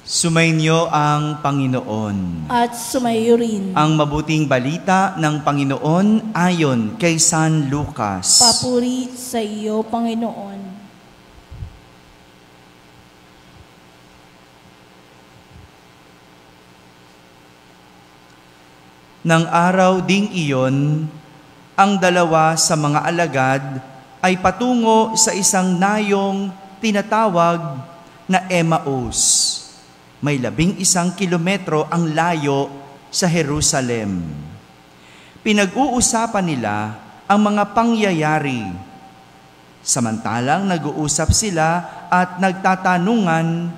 Sumainyo ang Panginoon. At sumayo rin. Ang mabuting balita ng Panginoon ayon kay San Lucas. Papuri sa iyo, Panginoon. Nang araw ding iyon, ang dalawa sa mga alagad ay patungo sa isang nayong tinatawag na Emmaus. May 11 kilometro ang layo sa Jerusalem. Pinag-uusapan nila ang mga pangyayari. Samantalang nag-uusap sila at nagtatanungan,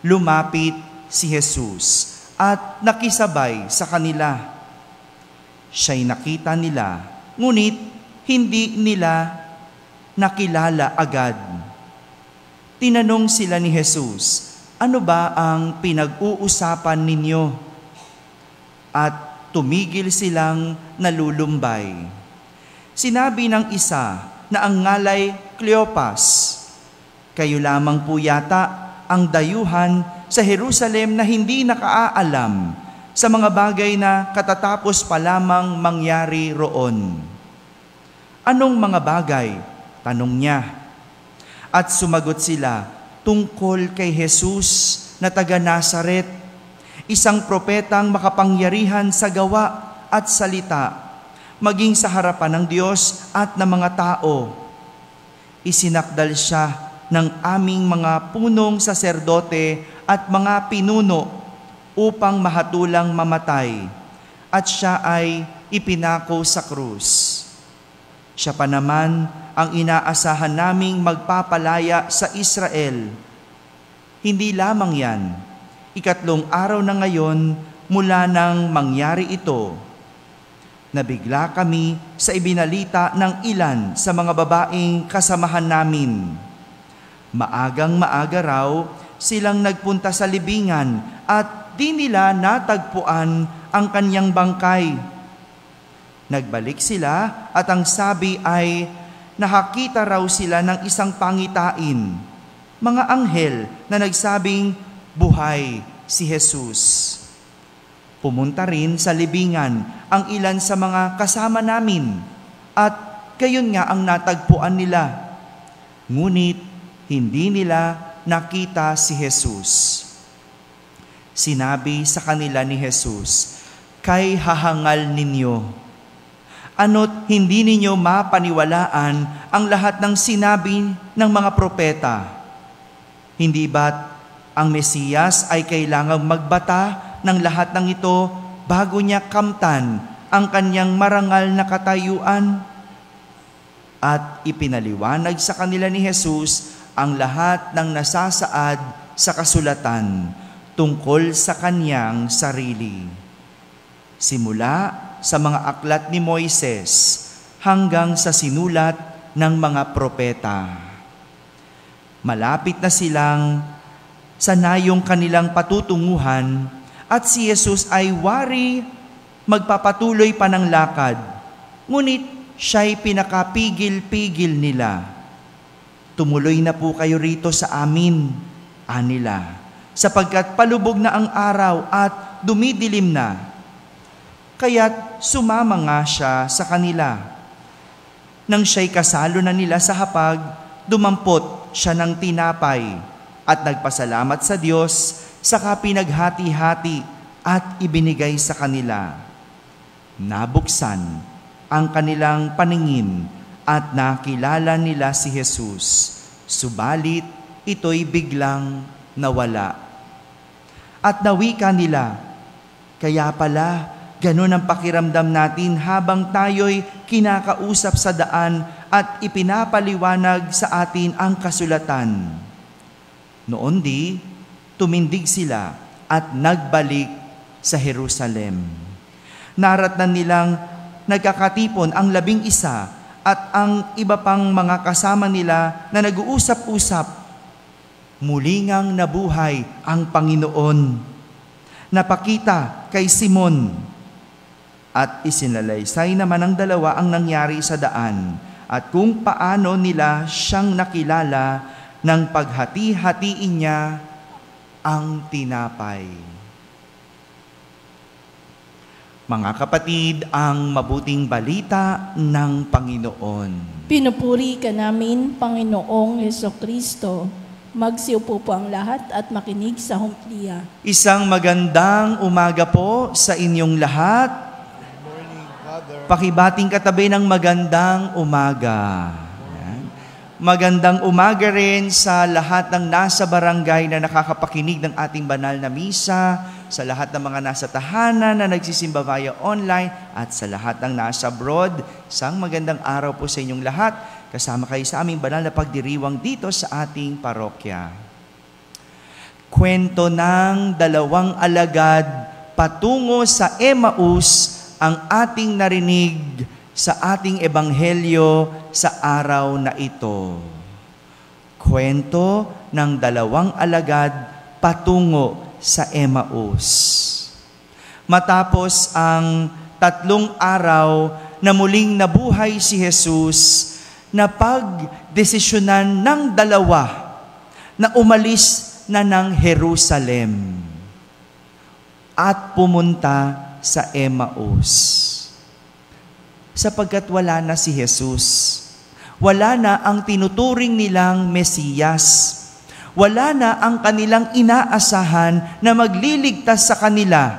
lumapit si Jesus at nakisabay sa kanila. Siya'y nakita nila, ngunit hindi nila nakilala agad. Tinanong sila ni Jesus, "Ano ba ang pinag-uusapan ninyo?" At tumigil silang nalulumbay. Sinabi ng isa na ang ngalay Cleopas, "Kayo lamang po yata ang dayuhan sa Jerusalem na hindi nakaalam sa mga bagay na katatapos pa lamang mangyari roon." "Anong mga bagay?" tanong niya. At sumagot sila, "Tungkol kay Jesus na taga Nazaret, isang propetang makapangyarihan sa gawa at salita, maging sa harapan ng Diyos at ng mga tao. Isinakdal siya ng aming mga punong saserdote at mga pinuno upang mahatulang mamatay, at siya ay ipinako sa krus. Siya pa naman ang inaasahan naming magpapalaya sa Israel. Hindi lamang yan, 3 araw na ngayon mula nang mangyari ito. Nabigla kami sa ibinalita ng ilan sa mga babaeng kasamahan namin. Maagang maaga raw silang nagpunta sa libingan at di nila natagpuan ang kanyang bangkay. Nagbalik sila at ang sabi ay nakakita raw sila ng isang pangitain, mga anghel na nagsabing buhay si Jesus. Pumunta rin sa libingan ang ilan sa mga kasama namin at gayon nga ang natagpuan nila. Ngunit hindi nila nakita si Jesus. Sinabi sa kanila ni Jesus, "Kay hahangal ninyo. Ano't hindi ninyo mapaniwalaan ang lahat ng sinabi ng mga propeta? Hindi ba't ang Mesiyas ay kailangang magbata ng lahat ng ito bago niya kamtan ang kanyang marangal na katayuan?" At ipinaliwanag sa kanila ni Jesus ang lahat ng nasasaad sa kasulatan tungkol sa kanyang sarili. Simula sa mga aklat ni Moises hanggang sa sinulat ng mga propeta. Malapit na silang sa nayong kanilang patutunguhan at si Jesus ay wari magpapatuloy pa ng lakad, ngunit siya'y pinakapigil-pigil nila. "Tumuloy na po kayo rito sa amin," anila, "sapagkat palubog na ang araw at dumidilim na." Kaya't sumama nga siya sa kanila. Nang siya'y kasalo na nila sa hapag, dumampot siya ng tinapay at nagpasalamat sa Diyos, saka pinaghati-hati at ibinigay sa kanila. Nabuksan ang kanilang paningin at nakilala nila si Jesus, subalit ito'y biglang nawala. At nawika nila, "Kaya pala, ganun ang pakiramdam natin habang tayo'y kinakausap sa daan at ipinapaliwanag sa atin ang kasulatan." Noon di, tumindig sila at nagbalik sa Jerusalem. Naratnan nilang nagkakatipon ang 11 at ang iba pang mga kasama nila na nag-uusap-usap. Muli ngang nabuhay ang Panginoon. Napakita kay Simon. At isinalaysay naman ng dalawa ang nangyari sa daan at kung paano nila siyang nakilala ng paghati-hatiin niya ang tinapay. Mga kapatid, ang mabuting balita ng Panginoon. Pinupuri ka namin, Panginoong Hesukristo. Magsiupo po ang lahat at makinig sa homilya. Isang magandang umaga po sa inyong lahat. Pakibating katabi ng magandang umaga. Ayan. Magandang umaga rin sa lahat ng nasa barangay na nakakapakinig ng ating banal na misa, sa lahat ng mga nasa tahanan na nagsisimba via online, at sa lahat ng nasa abroad. Isang magandang araw po sa inyong lahat. Kasama kayo sa aming banal na pagdiriwang dito sa ating parokya. Kwento ng dalawang alagad patungo sa Emmaus ang ating narinig sa ating ebanghelyo sa araw na ito. Kwento ng dalawang alagad patungo sa Emmaus. Matapos ang 3 araw na muling nabuhay si Jesus, na pagdesisyonan ng dalawa na umalis na ng Jerusalem at pumunta sa Emmaus. Sapagkat wala na si Jesus, wala na ang tinuturing nilang Mesiyas, wala na ang kanilang inaasahan na magliligtas sa kanila,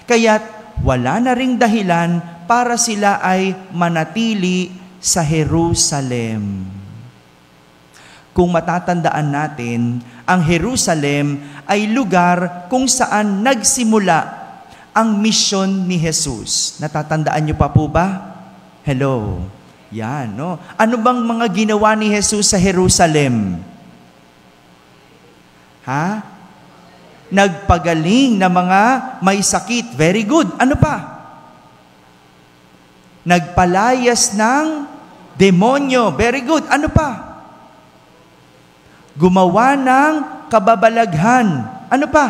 kaya't wala na ring dahilan para sila ay manatili sa Jerusalem. Kung matatandaan natin, ang Jerusalem ay lugar kung saan nagsimula ang misyon ni Jesus. Natatandaan niyo pa po ba? Hello. Yan, no? Ano bang mga ginawa ni Jesus sa Jerusalem? Ha? Nagpagaling na mga may sakit. Very good. Ano pa? Nagpalayas ng demonyo. Very good. Ano pa? Gumawa ng kababalaghan. Ano pa?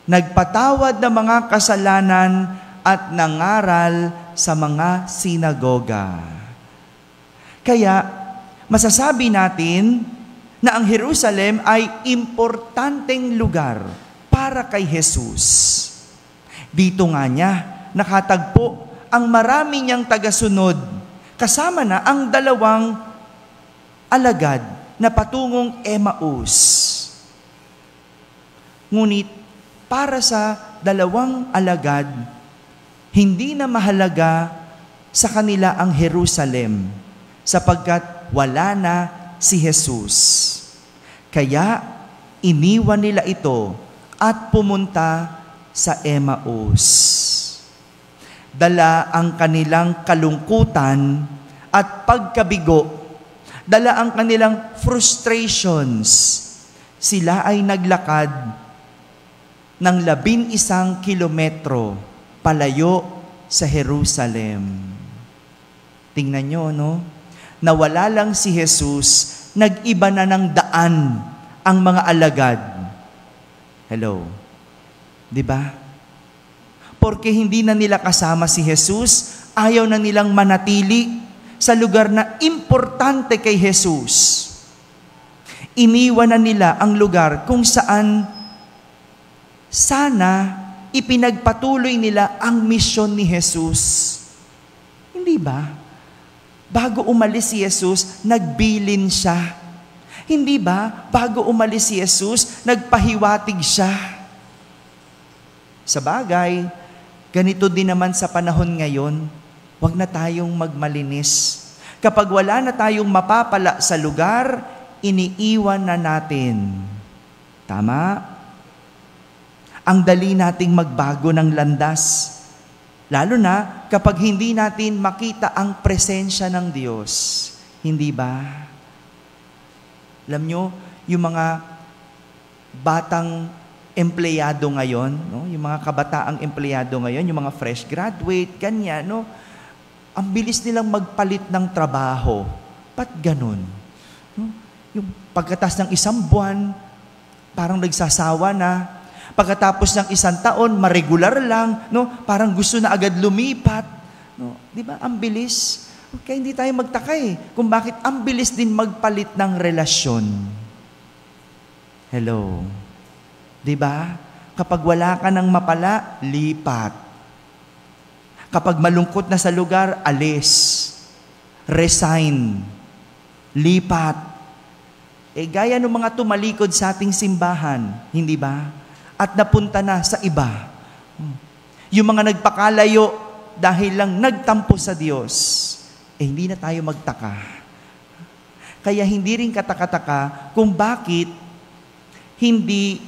Nagpatawad ng mga kasalanan at nangaral sa mga sinagoga. Kaya, masasabi natin na ang Jerusalem ay importanteng lugar para kay Jesus. Dito nga niya nakatagpo ang marami niyang tagasunod, kasama na ang dalawang alagad na patungong Emmaus. Ngunit para sa dalawang alagad, hindi na mahalaga sa kanila ang Jerusalem sapagkat wala na si Jesus. Kaya iniwan nila ito at pumunta sa Emmaus. Dala ang kanilang kalungkutan at pagkabigo, dala ang kanilang frustrations. Sila ay naglakad ng 11 kilometro palayo sa Jerusalem. Tingnan nyo, no? Nawala lang si Jesus, nag-iba na ng daan ang mga alagad. Hello? Di ba? Porque hindi na nila kasama si Jesus, ayaw na nilang manatili sa lugar na importante kay Jesus. Iniwan na nila ang lugar kung saan sana ipinagpatuloy nila ang misyon ni Jesus. Hindi ba? Bago umalis si Jesus, nagbilin siya. Hindi ba? Bago umalis si Jesus, nagpahiwatig siya. Sa bagay, ganito din naman sa panahon ngayon, huwag na tayong magmalinis. Kapag wala na tayong mapapala sa lugar, iniiwan na natin. Tama? Ang dali nating magbago ng landas. Lalo na kapag hindi natin makita ang presensya ng Diyos. Hindi ba? Alam nyo, yung mga batang empleyado ngayon, no? Yung mga kabataang empleyado ngayon, yung mga fresh graduate, ganyan, no? Ang bilis nilang magpalit ng trabaho. Ba't ganun? No? Yung pagkatas ng 1 buwan, parang nagsasawa na. Pagkatapos ng 1 taon, maregular lang, no? Parang gusto na agad lumipat. No? Di ba? Ang bilis. Kaya hindi tayo magtaka kung bakit ang bilis din magpalit ng relasyon. Hello. Diba? Kapag wala ka ng mapala, lipat. Kapag malungkot na sa lugar, alis. Resign. Lipat. Gaya ng mga tumalikod sa ating simbahan, hindi ba? At napunta na sa iba. Yung mga nagpakalayo dahil lang nagtampo sa Diyos, hindi na tayo magtaka. Kaya hindi rin kataka-taka kung bakit hindi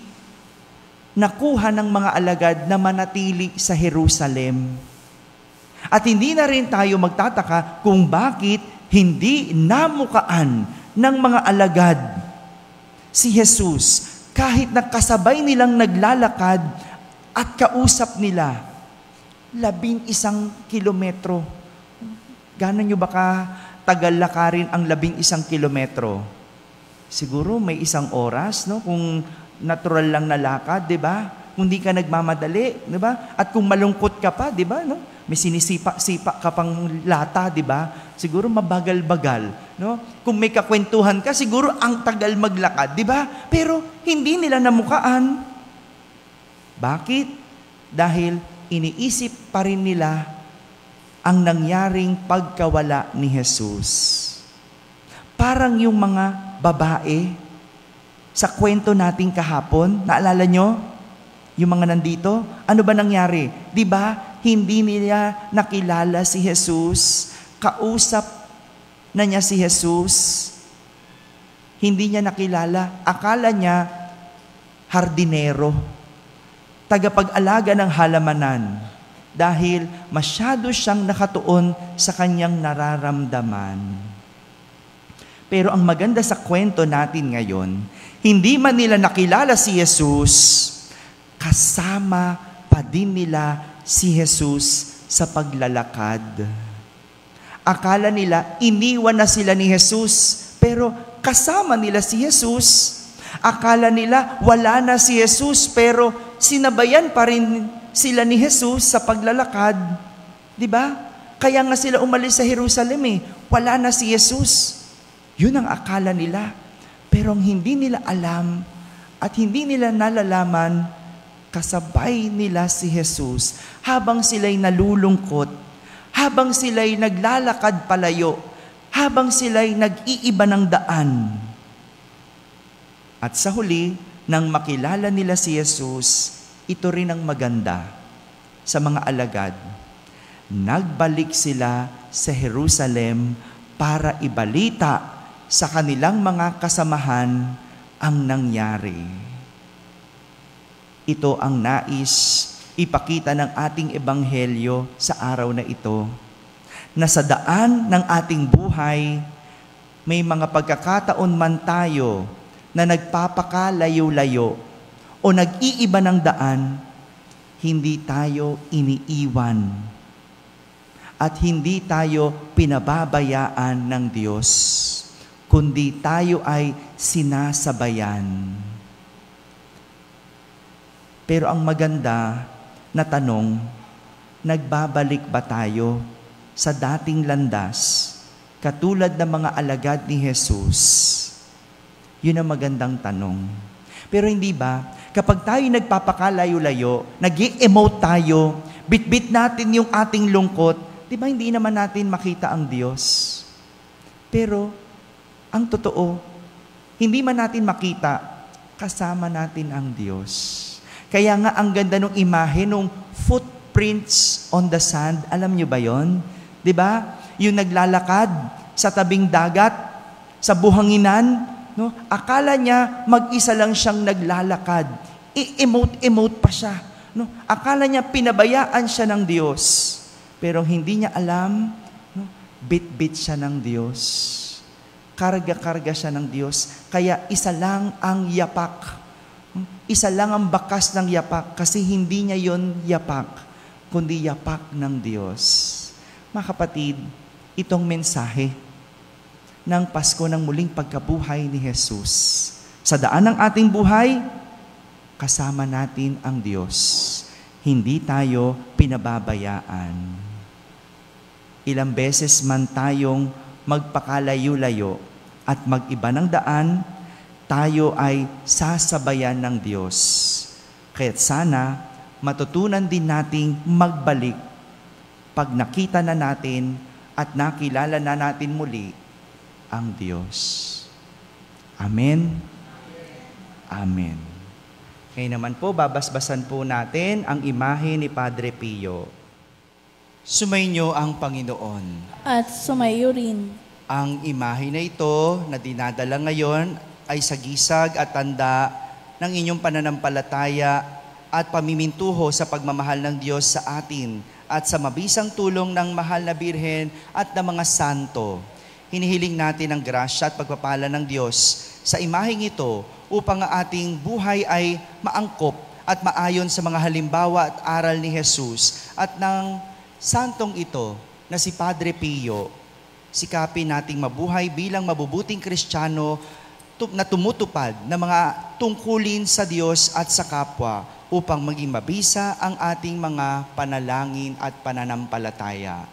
nakuha ng mga alagad na manatili sa Jerusalem. At hindi na rin tayo magtataka kung bakit hindi namukaan ng mga alagad si Jesus kahit nakasabay nilang naglalakad at kausap nila 11 kilometro. Gano'n nyo ba tagal lakarin ang 11 kilometro? Siguro may 1 oras, no? Kung natural lang na lakad, di ba? Kung di ka nagmamadali, di ba? At kung malungkot ka pa, di ba? No? May sinisipa-sipa ka pang lata, di ba? Siguro mabagal-bagal, no? Kung may kakwentuhan ka, siguro ang tagal maglakad, di ba? Pero hindi nila namukaan. Bakit? Dahil iniisip pa rin nila ang nangyaring pagkawala ni Jesus. Parang yung mga babae sa kwento nating kahapon, naalala nyo? Yung mga nandito, ano ba nangyari? Di ba, hindi nila nakilala si Jesus, kausap na niya si Jesus, hindi niya nakilala, akala niya hardinero, tagapag-alaga ng halamanan, dahil masyado siyang nakatuon sa kanyang nararamdaman. Pero ang maganda sa kwento natin ngayon, hindi man nila nakilala si Jesus, kasama pa din nila si Jesus sa paglalakad. Akala nila iniwan na sila ni Jesus, pero kasama nila si Jesus. Akala nila wala na si Jesus, pero sinabayan pa rin sila ni Jesus sa paglalakad. Di ba? Kaya nga sila umalis sa Jerusalem wala na si Jesus. Yun ang akala nila. Pero ang hindi nila alam at hindi nila nalalaman, kasabay nila si Jesus habang sila'y nalulungkot, habang sila'y naglalakad palayo, habang sila'y nag-iiba ng daan. At sa huli, nang makilala nila si Jesus, ito rin ang maganda sa mga alagad. Nagbalik sila sa Jerusalem para ibalita sa kanilang mga kasamahan ang nangyari. Ito ang nais ipakita ng ating ebanghelyo sa araw na ito, na sa daan ng ating buhay, may mga pagkakataon man tayo na nagpapakalayo-layo o nag-iiba ng daan, hindi tayo iniiwan at hindi tayo pinababayaan ng Diyos, kundi tayo ay sinasabayan. Pero ang maganda na tanong, nagbabalik ba tayo sa dating landas, katulad ng mga alagad ni Jesus? Yun ang magandang tanong. Pero hindi ba, kapag tayo nagpapakalayo-layo, nag-i-emote tayo, bitbit natin yung ating lungkot, di ba hindi naman natin makita ang Diyos? Pero, ang totoo, hindi man natin makita, kasama natin ang Diyos. Kaya nga ang ganda ng imahe ng footprints on the sand. Alam nyo ba yon? Di ba? Yung naglalakad sa tabing dagat, sa buhanginan, no? Akala niya mag-isa lang siyang naglalakad. I-emote pa siya. No? Akala niya pinabayaan siya ng Diyos. Pero hindi niya alam, no? Bit-bit siya ng Diyos. Karga-karga siya ng Diyos. Kaya isa lang ang yapak. Isa lang ang bakas ng yapak kasi hindi niya yon yapak, kundi yapak ng Diyos. Mga kapatid, itong mensahe ng Pasko ng muling pagkabuhay ni Jesus. Sa daan ng ating buhay, kasama natin ang Diyos. Hindi tayo pinababayaan. Ilang beses man tayong magpakalayo-layo at mag-iba ng daan, tayo ay sasabayan ng Diyos. Kaya't sana matutunan din nating magbalik pag nakita na natin at nakilala na natin muli ang Diyos. Amen? Amen. Ngayon naman po, babasbasan po natin ang imahe ni Padre Pio. Sumainyo ang Panginoon. At sumayo rin. Ang imahe na ito na dinadala ngayon ay sagisag at tanda ng inyong pananampalataya at pamimintuho sa pagmamahal ng Diyos sa atin at sa mabisang tulong ng mahal na Birhen at ng mga santo. Hinihiling natin ang grasya at pagpapala ng Diyos sa imaheng ito upang ang ating buhay ay maangkop at maayon sa mga halimbawa at aral ni Jesus at ng santong ito na si Padre Pio. Sikapin nating mabuhay bilang mabubuting Kristiyano na tumutupad ng mga tungkulin sa Diyos at sa kapwa upang maging mabisa ang ating mga panalangin at pananampalataya.